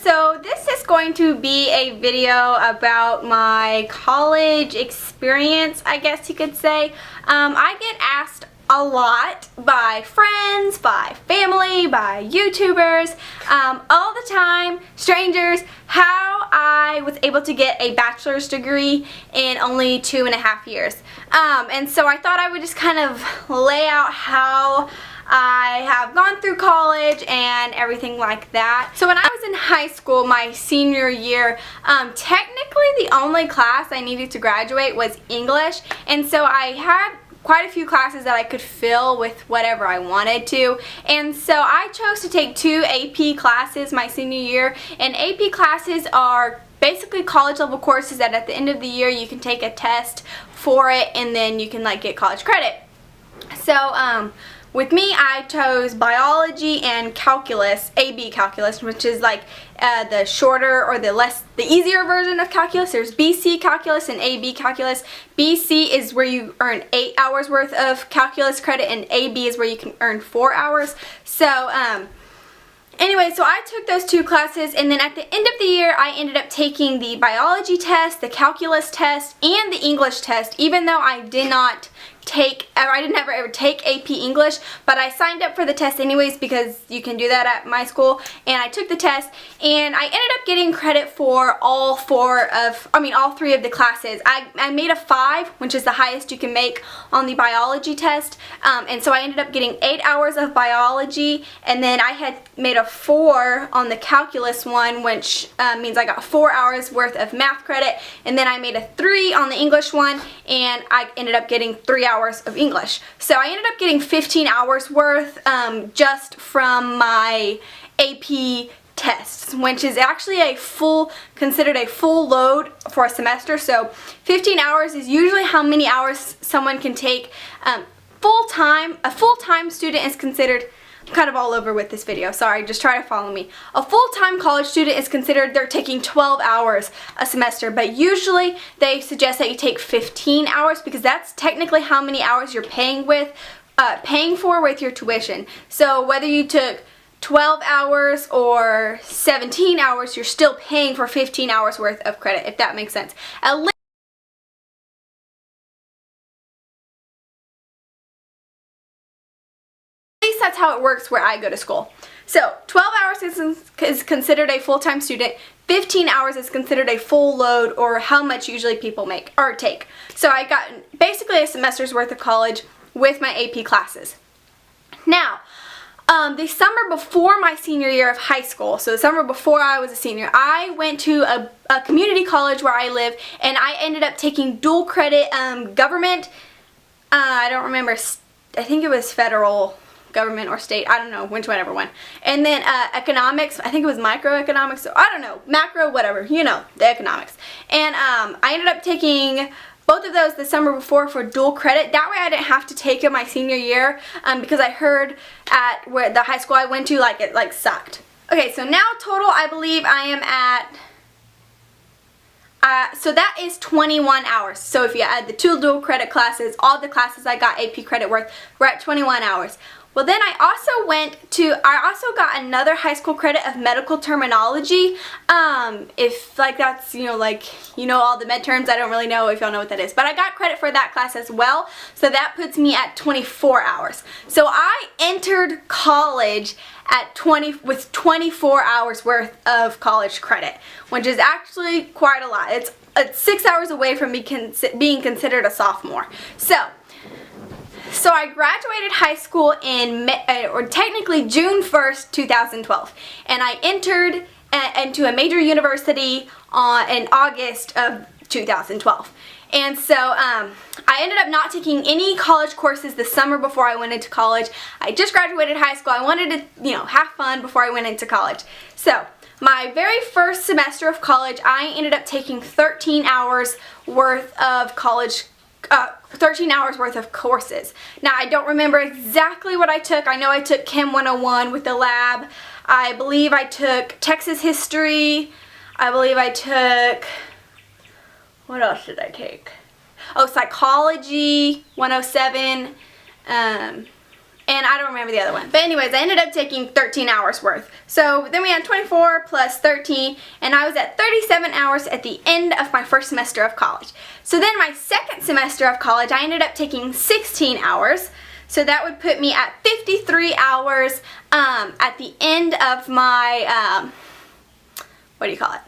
so this is going to be a video about my college experience, I guess you could say. I get asked a lot by friends, by family, by YouTubers, all the time, strangers, how I was able to get a bachelor's degree in only 2.5 years. And so I thought I would just kind of lay out how I have gone through college and everything like that. So when I was in high school, my senior year, technically the only class I needed to graduate was English, and so I had quite a few classes that I could fill with whatever I wanted to, and so I chose to take 2 AP classes my senior year. And AP classes are basically college level courses that at the end of the year you can take a test for it and then you can like get college credit. So with me, I chose biology and calculus, AB calculus, which is like the shorter or the easier version of calculus. There's BC calculus and AB calculus. BC is where you earn 8 hours worth of calculus credit, and AB is where you can earn 4 hours. So anyway, so I took those 2 classes, and then at the end of the year I ended up taking the biology test, the calculus test, and the English test, even though I didn't ever take AP English, but I signed up for the test anyways because you can do that at my school, and I took the test, and I ended up getting credit for all 3 of the classes. I made a 5, which is the highest you can make on the biology test, and so I ended up getting 8 hours of biology, and then I had made a 4 on the calculus one, which means I got 4 hours worth of math credit, and then I made a 3 on the English one, and I ended up getting 3 hours of English. So I ended up getting 15 hours worth just from my AP tests, which is actually considered a full load for a semester. So 15 hours is usually how many hours someone can take full-time. A full-time student is considered, I'm kind of all over with this video, sorry, just try to follow me. A full-time college student is considered they're taking 12 hours a semester, but usually they suggest that you take 15 hours because that's technically how many hours you're paying for with your tuition. So whether you took 12 hours or 17 hours, you're still paying for 15 hours worth of credit, if that makes sense. At least that's how it works where I go to school. So 12 hours is considered a full-time student, 15 hours is considered a full load, or how much usually people make or take. So I got basically a semester's worth of college with my AP classes. Now, the summer before my senior year of high school, so the summer before I was a senior, I went to a community college where I live, and I ended up taking dual credit government, I don't remember, I think it was federal government or state, I don't know whichever one, and then economics, I think it was microeconomics, so I don't know, macro, whatever, you know, the economics. And I ended up taking both of those the summer before for dual credit. That way I didn't have to take it my senior year because I heard at the high school I went to, like, it like sucked. Okay, so now total I believe I am at so that is 21 hours. So if you add the 2 dual credit classes, all the classes I got AP credit worth, we're at 21 hours. Well, then I also got another high school credit of medical terminology. If like that's, you know all the med terms, I don't really know if y'all know what that is, but I got credit for that class as well. So that puts me at 24 hours. So I entered college with 24 hours worth of college credit, which is actually quite a lot. It's 6 hours away from me being considered a sophomore. So I graduated high school technically June 1st, 2012, and I entered into a major university in August of 2012. And so I ended up not taking any college courses the summer before I went into college. I just graduated high school. I wanted to, have fun before I went into college. So my very first semester of college, I ended up taking 13 hours worth of college 13 hours worth of courses. Now I don't remember exactly what I took. I know I took Chem 101 with the lab. I believe I took Texas history. I believe I took, what else did I take? Oh, psychology 107. and I don't remember the other one. But anyways, I ended up taking 13 hours worth. So then we had 24 plus 13, and I was at 37 hours at the end of my first semester of college. So then my second semester of college, I ended up taking 16 hours. So that would put me at 53 hours at the end of my, what do you call it?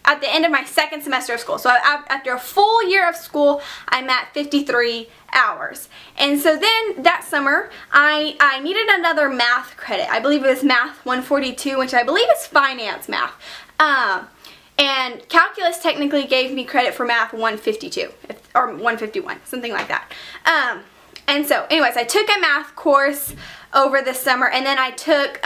At the end of my second semester of school. So after a full year of school, I'm at 53 hours. And so then that summer, I needed another math credit. I believe it was Math 142, which I believe is finance math. And calculus technically gave me credit for Math 152, or 151, something like that. And so anyways, I took a math course over the summer, and then I took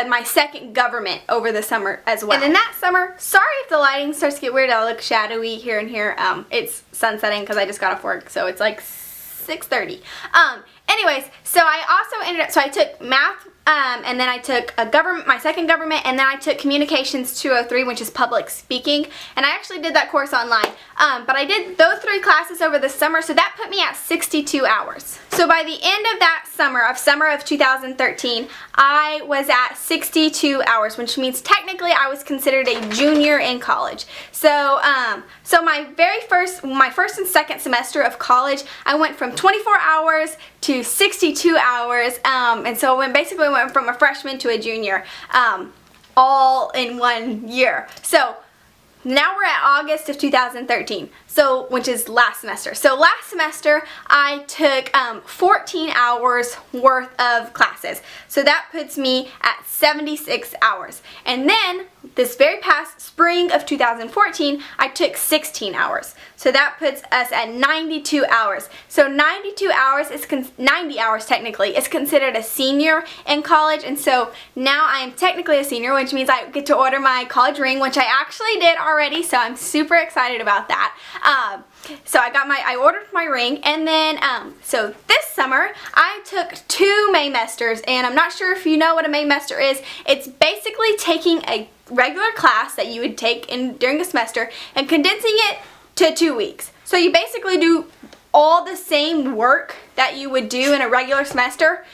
my second government over the summer as well. And then that summer, sorry if the lighting starts to get weird, I'll look shadowy here and here. It's sunsetting because I just got off work, so it's like 6:30. Anyways, so I also ended up, so I took math, and then I took my second government, and then I took Communications 203, which is public speaking, and I actually did that course online. But I did those 3 classes over the summer, so that put me at 62 hours. So by the end of that summer of 2013, I was at 62 hours, which means technically I was considered a junior in college. So my first and second semester of college, I went from 24 hours to 62 hours, and so basically went from a freshman to a junior, all in 1 year. So now we're at August of 2013, which is last semester. So last semester I took 14 hours worth of classes. So that puts me at 76 hours. And then this very past spring of 2014, I took 16 hours. So that puts us at 92 hours. So 92 hours is 90 hours technically is considered a senior in college, and so now I am technically a senior, which means I get to order my college ring, which I actually did already, so I'm super excited about that. So I ordered my ring, and then so this summer I took 2 Maymesters, and I'm not sure if you know what a Maymester is. It's basically taking a regular class that you would take during a semester and condensing it to 2 weeks. So you basically do all the same work that you would do in a regular semester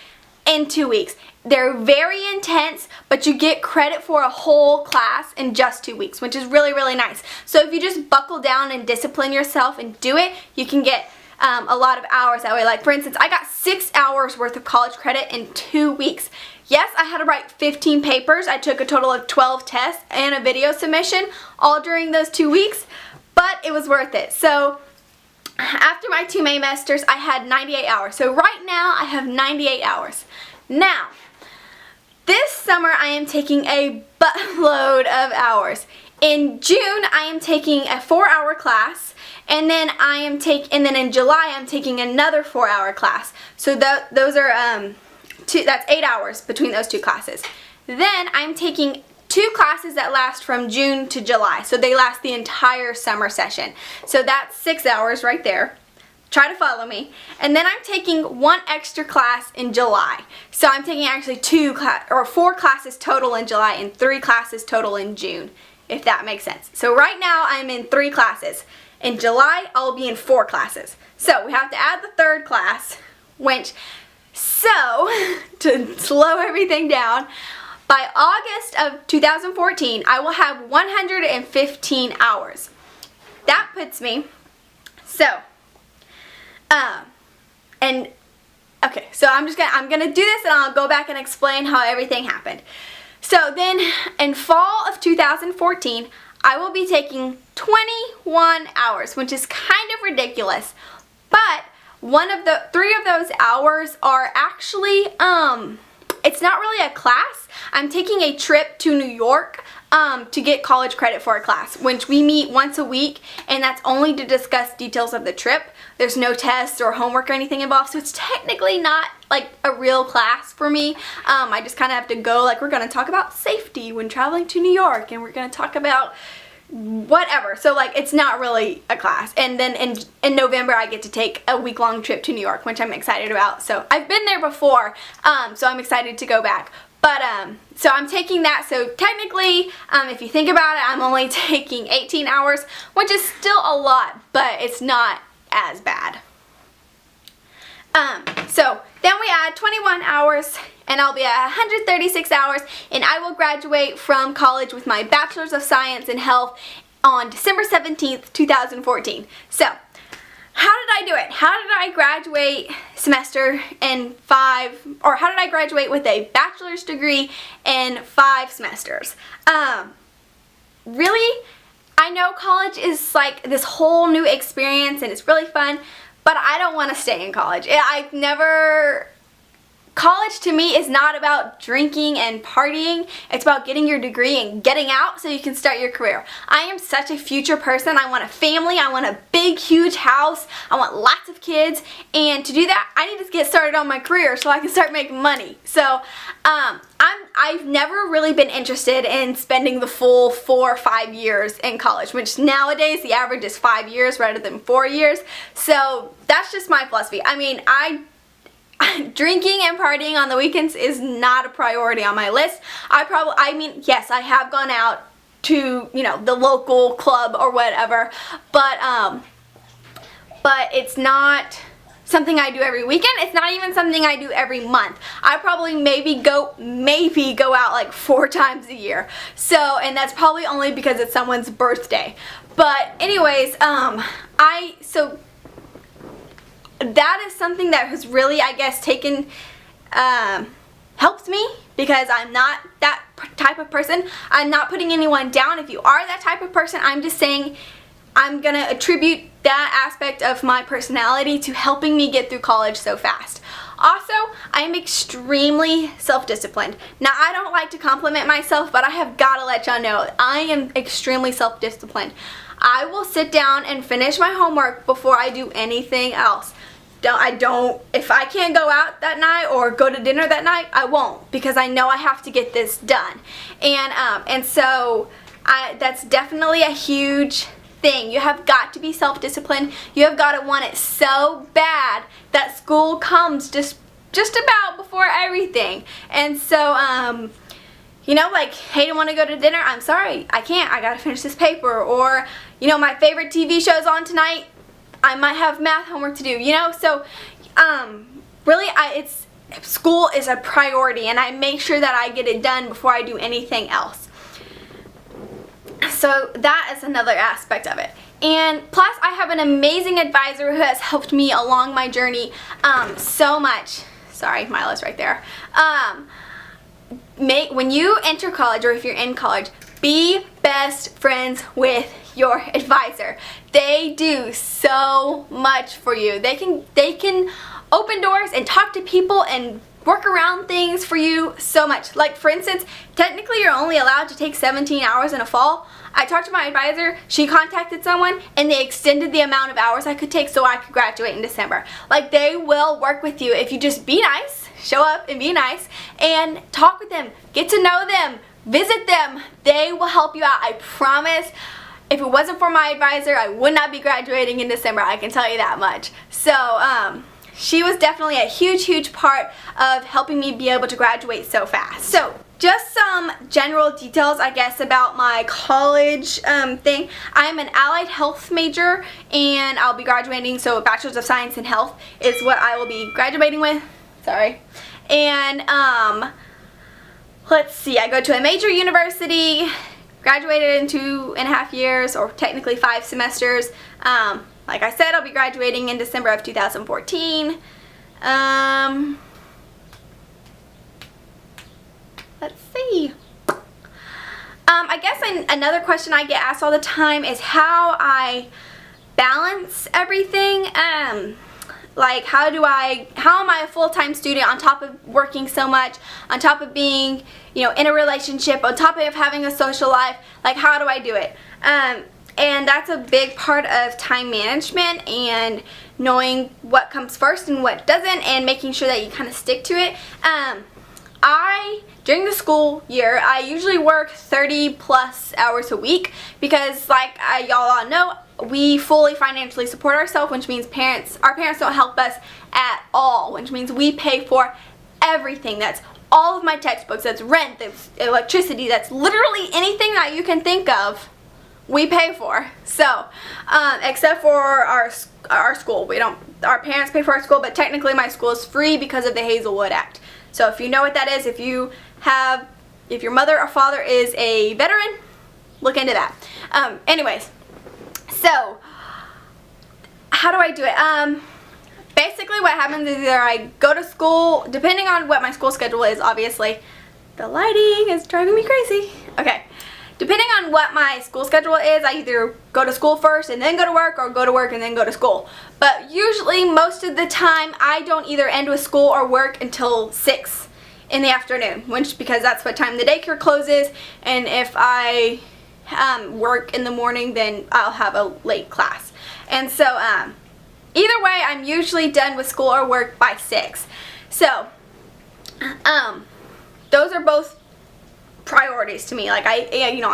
in 2 weeks. They're very intense, but you get credit for a whole class in just 2 weeks, which is really, really nice. So if you just buckle down and discipline yourself and do it, you can get a lot of hours that way. Like for instance, I got 6 hours worth of college credit in 2 weeks. Yes, I had to write 15 papers. I took a total of 12 tests and a video submission all during those 2 weeks, but it was worth it. So after my 2 Maymesters, I had 98 hours. So right now, I have 98 hours. Now, this summer, I am taking a buttload of hours. In June, I am taking a 4-hour class, and then in July, I'm taking another 4-hour class. So those are that's 8 hours between those 2 classes. Then I'm taking 2 classes that last from June to July. So they last the entire summer session. So that's 6 hours right there. Try to follow me. And then I'm taking 1 extra class in July. So I'm taking actually 4 classes total in July and 3 classes total in June, if that makes sense. So right now I'm in 3 classes. In July, I'll be in 4 classes. So we have to add the 3rd class, to slow everything down, by August of 2014, I will have 115 hours. That puts me, I'm gonna do this and I'll go back and explain how everything happened. So then, in fall of 2014, I will be taking 21 hours, which is kind of ridiculous, but 3 of those hours are actually, it's not really a class. I'm taking a trip to New York to get college credit for a class, which we meet once a week, and that's only to discuss details of the trip. There's no tests or homework or anything involved, so it's technically not like a real class for me. I just kind of have to go, like, we're going to talk about safety when traveling to New York, and we're going to talk about whatever. So like, it's not really a class. And then in November I get to take a week-long trip to New York, which I'm excited about. So I've been there before, so I'm excited to go back. But so I'm taking that. So technically, if you think about it, I'm only taking 18 hours, which is still a lot, but it's not as bad. So then we add 21 hours and I'll be at 136 hours and I will graduate from college with my Bachelor's of Science in Health on December 17th, 2014. So, how did I do it? How did I graduate semester in 5, or how did I graduate with a bachelor's degree in 5 semesters? Really, I know college is like this whole new experience and it's really fun, but I don't want to stay in college. College to me is not about drinking and partying. It's about getting your degree and getting out so you can start your career. I am such a future person. I want a family. I want a big, huge house. I want lots of kids. And to do that, I need to get started on my career so I can start making money. So I've never really been interested in spending the full 4 or 5 years in college, which nowadays the average is 5 years rather than 4 years. So that's just my philosophy. I mean, drinking and partying on the weekends is not a priority on my list. Yes, I have gone out to, the local club or whatever, but it's not something I do every weekend. It's not even something I do every month. I probably maybe go out like 4 times a year. So, and that's probably only because it's someone's birthday. But anyways, that is something that has really, I guess, helped me, because I'm not that type of person. I'm not putting anyone down. If you are that type of person, I'm just saying I'm going to attribute that aspect of my personality to helping me get through college so fast. Also, I am extremely self-disciplined. Now, I don't like to compliment myself, but I have got to let y'all know I am extremely self-disciplined. I will sit down and finish my homework before I do anything else. If I can't go out that night or go to dinner that night, I won't, because I know I have to get this done. And so that's definitely a huge thing. You have got to be self-disciplined. You have got to want it so bad that school comes just about before everything. And so, like, hey, do you want to go to dinner? I'm sorry, I can't. I gotta finish this paper. Or, my favorite TV show's on tonight. I might have math homework to do, So, really, school is a priority, and I make sure that I get it done before I do anything else. So that is another aspect of it. And plus, I have an amazing advisor who has helped me along my journey so much. Sorry, Milo's right there. When you enter college, or if you're in college, be best friends with your advisor. They do so much for you. They can open doors and talk to people and work around things for you so much. Like, for instance, technically you're only allowed to take 17 hours in a fall. I talked to my advisor, she contacted someone, and they extended the amount of hours I could take so I could graduate in December. Like, they will work with you if you just be nice, show up and be nice, and talk with them, get to know them, visit them. They will help you out, I promise. If it wasn't for my advisor, I would not be graduating in December, I can tell you that much. So, she was definitely a huge part of helping me be able to graduate so fast. So, just some general details, I guess, about my college thing. I'm an allied health major, and I'll be graduating, so a Bachelor's of Science in Health is what I will be graduating with. Sorry. And, let's see, I go to a major university, graduated in 2.5 years, or technically 5 semesters. Like I said, I'll be graduating in December of 2014. Let's see. I guess another question I get asked all the time is how I balance everything. Like, how am I a full-time student on top of working so much, on top of being, in a relationship, on top of having a social life? Like, how do I do it? And that's a big part of time management and knowing what comes first and what doesn't, and making sure that you kind of stick to it. During the school year, I usually work 30+ hours a week because, like y'all all know, we fully financially support ourselves, which means our parents don't help us at all, which means we pay for everything. That's all of my textbooks, that's rent, that's electricity, that's literally anything that you can think of, we pay for. So, except for our school, we don't our parents pay for our school, but technically my school is free because of the Hazelwood Act. So if you know what that is, if your mother or father is a veteran, look into that. Anyways, so how do I do it? Basically what happens is either I go to school, depending on what my school schedule is, obviously. The lighting is driving me crazy. Okay. Depending on what my school schedule is, I either go to school first and then go to work, or go to work and then go to school. But usually, most of the time, I don't either end with school or work until 6 in the afternoon, because that's what time the daycare closes, and if I work in the morning, then I'll have a late class. And so, either way, I'm usually done with school or work by 6. So, those are both priorities to me. Like I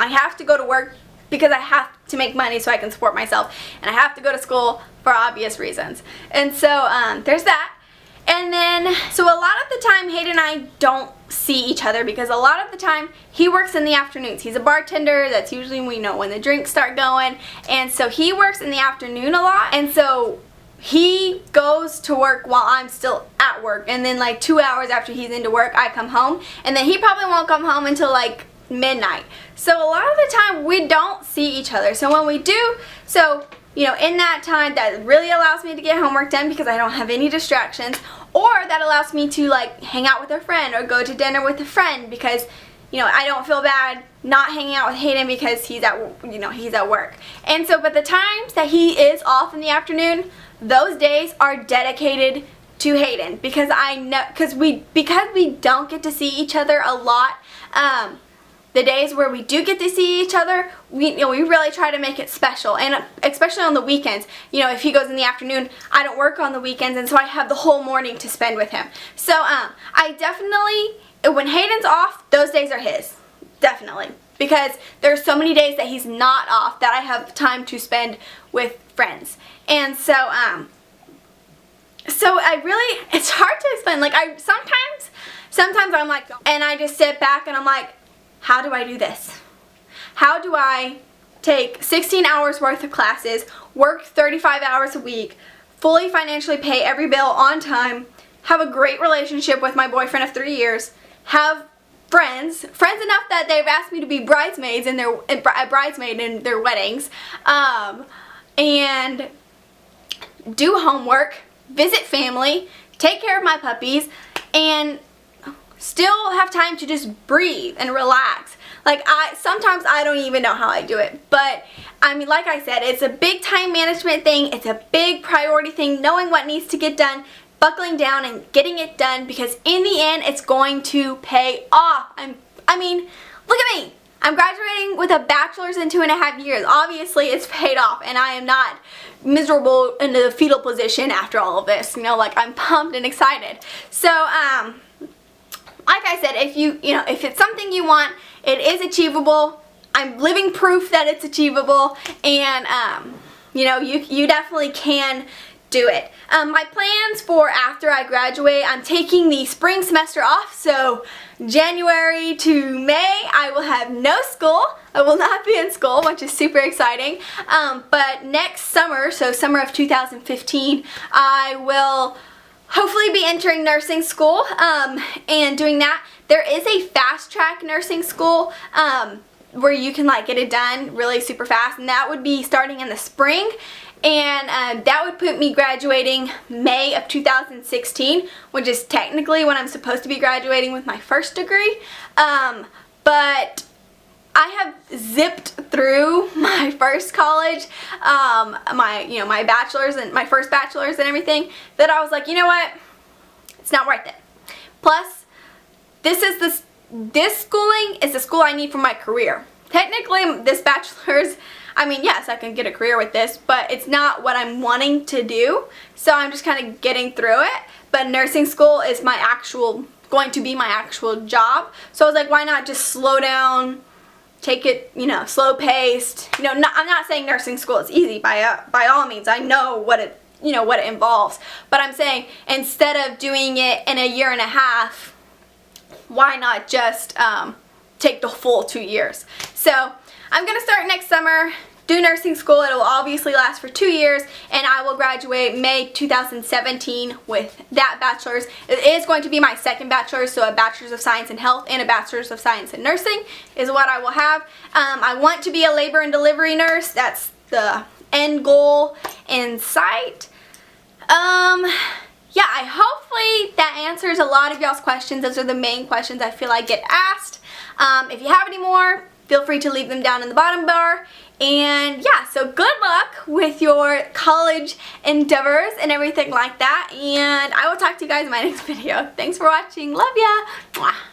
have to go to work because I have to make money so I can support myself, and I have to go to school for obvious reasons. And so there's that. And then so a lot of the time Hayden and I don't see each other because a lot of the time he works in the afternoons. He's a bartender. That's usually when the drinks start going, and so he works in the afternoon a lot, and so he goes to work while I'm still at work, and then like 2 hours after he's into work, I come home, and then he probably won't come home until like midnight. So a lot of the time we don't see each other. So when we do, in that time, that really allows me to get homework done because I don't have any distractions, or that allows me to like hang out with a friend or go to dinner with a friend because I don't feel bad not hanging out with Hayden because he's at work. And so, but the times that he is off in the afternoon, those days are dedicated to Hayden because we don't get to see each other a lot. The days where we do get to see each other, we really try to make it special, and especially on the weekends. If he goes in the afternoon, I don't work on the weekends, and so I have the whole morning to spend with him. So I definitely, when Hayden's off, those days are his, definitely, because there's so many days that he's not off that I have time to spend with friends. And so it's hard to explain. Like sometimes I'm like, and I just sit back and I'm like, how do I do this? How do I take 16 hours worth of classes, work 35 hours a week, fully financially pay every bill on time, have a great relationship with my boyfriend of 3 years, have friends enough that they've asked me to be bridesmaid in their weddings, and do homework, visit family, take care of my puppies, and still have time to just breathe and relax. Like sometimes I don't even know how I do it, but I mean, like I said, it's a big time management thing. It's a big priority thing, knowing what needs to get done, buckling down and getting it done, because in the end, it's going to pay off. I mean, look at me. I'm graduating with a bachelor's in 2.5 years. Obviously, it's paid off, and I am not miserable in the fetal position after all of this. Like I'm pumped and excited. So, like I said, if it's something you want, it is achievable. I'm living proof that it's achievable, and you definitely can do it. My plans for after I graduate, I'm taking the spring semester off, so January to May I will have no school. I will not be in school, which is super exciting. But next summer, so summer of 2015, I will hopefully be entering nursing school and doing that. There is a fast track nursing school where you can like get it done really super fast, and that would be starting in the spring, and that would put me graduating May of 2016, which is technically when I'm supposed to be graduating with my first degree. But I have zipped through my first college, my bachelor's and my first bachelor's and everything, that I was like, you know what, it's not worth it. Plus, this schooling is the school I need for my career. Technically, this bachelor's, I mean, yes, I can get a career with this, but it's not what I'm wanting to do, so I'm just kind of getting through it. But nursing school is going to be my actual job, so I was like, why not just slow down, take it, slow paced. I'm not saying nursing school is easy by all means. I know what it involves, but I'm saying instead of doing it in a year and a half, why not just take the full 2 years? So I'm gonna start next summer, do nursing school. It will obviously last for 2 years, and I will graduate May 2017 with that bachelor's. It is going to be my second bachelor's, so a bachelor's of science in health and a bachelor's of science in nursing is what I will have. I want to be a labor and delivery nurse. That's the end goal in sight. Yeah, hopefully that answers a lot of y'all's questions. Those are the main questions I feel I get asked. If you have any more, feel free to leave them down in the bottom bar. And yeah, so good luck with your college endeavors and everything like that. And I will talk to you guys in my next video. Thanks for watching. Love ya. Mwah.